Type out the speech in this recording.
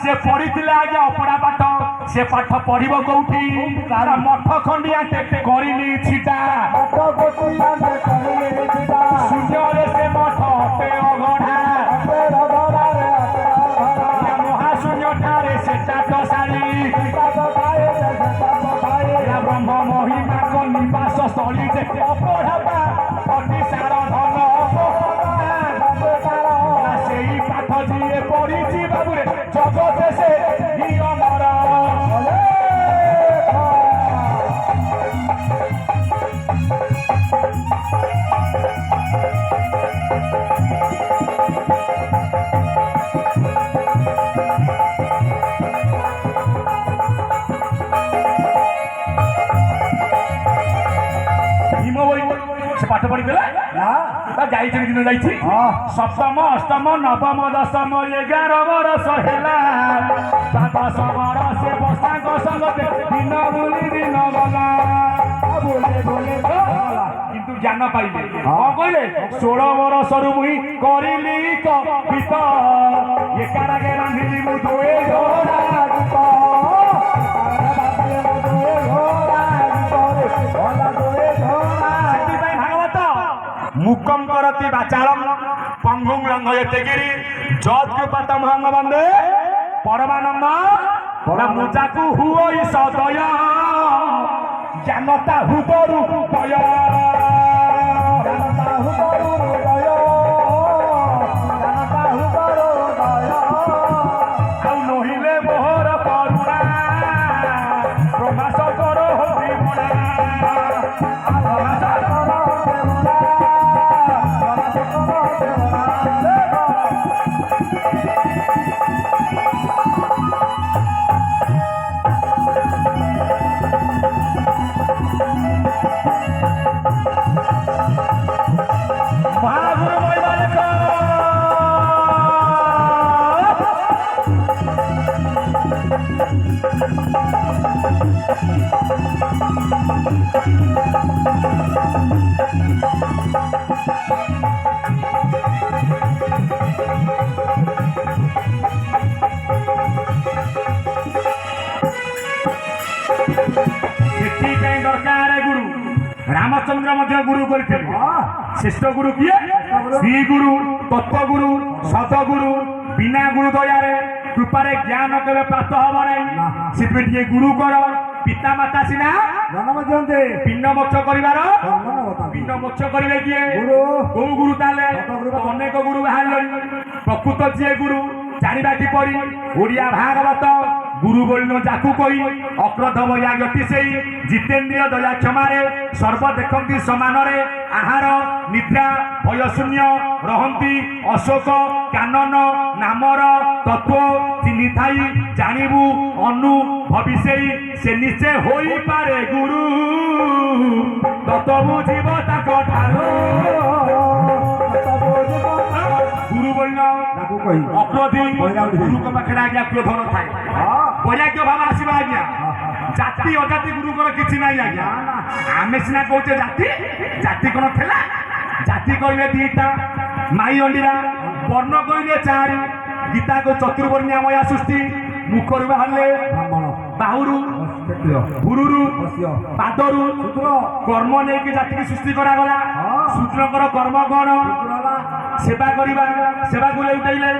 से पढ़ी आज्ञा अपरा पाठ से पाठ पढ़ कौटी मठ खंडिया करनी छिटा शून्य से मठ हटे अगढ़ा महाशून्य ठारे से चाट सारी ब्रह्म महिमा निवास स्थली से अपढ़ा अतिसार धन से पाठ जी पढ़ी बाबूरे जगत से अमर पाठ पढ़ी देला सप्तम अष्टम नवम दशम 11 वर्ष हेला 10 वर्ष से बसाक संगते दिन बुली दिन गला किंतु ज्ञान पाइले कौन कहले 16 वर्ष रु मुई करिली कविता एकारागे रांधिली मु दोए घोड़ा मुकम करती बाचारम पंगुं लंघयते गिरि जद कृपातम हंग बंदे परमानंद मुजाकु हुओ सदय ज्ञानता हुबरु दय नहिले मोहर करुणा प्रकाश करो रामचंद्र गुरु करते श्रेष्ठ गुरु किए श्री गुरु तत्वगुरु सतगुरु बिना गुरु दयार कृपार ज्ञान केवे प्राप्त हम ना से गुरु कर पिता माता सीना पिंड मोक्ष कर पिंड मोक्ष करेंगे किए कौ गुरु ताले अनेक गुरु बाहर प्रकृत जी गुरु जानवा किपरि ओडिया भागवत गुरु बोलिनो जाकू कही अक्रोध बया गति से जितेन्द्रिय दया क्षमारे सर्व देखती समान आहार निद्रा भयशून्य रहती अशोक कानन नामर तत्व चिन्हि थाई जानबू अनु भविष्य से निश्चय हो पारे गुरु तत बुझीब गुरु बोलिनो अक्रोधी गुरु को पाखे आज्ञा क्रोध न थाए वैराग्य भाव आसवा आज्ञा जाति अजाति गुरुकर किसी ना आज्ञा आमे सीना कहे जाति जाति कौन थेला जाति कहले 2टा माई अंडीरा वर्ण कहले 4 गीता को चतुर्वर्ण्या मया सृष्टि मुखर बाहर बाहुरु गुरुरु पादरु कर्म नहीं जाति की सृष्टि करागला शूद्रकर कर्म कौन सेवा करवा सेवा को उठाइले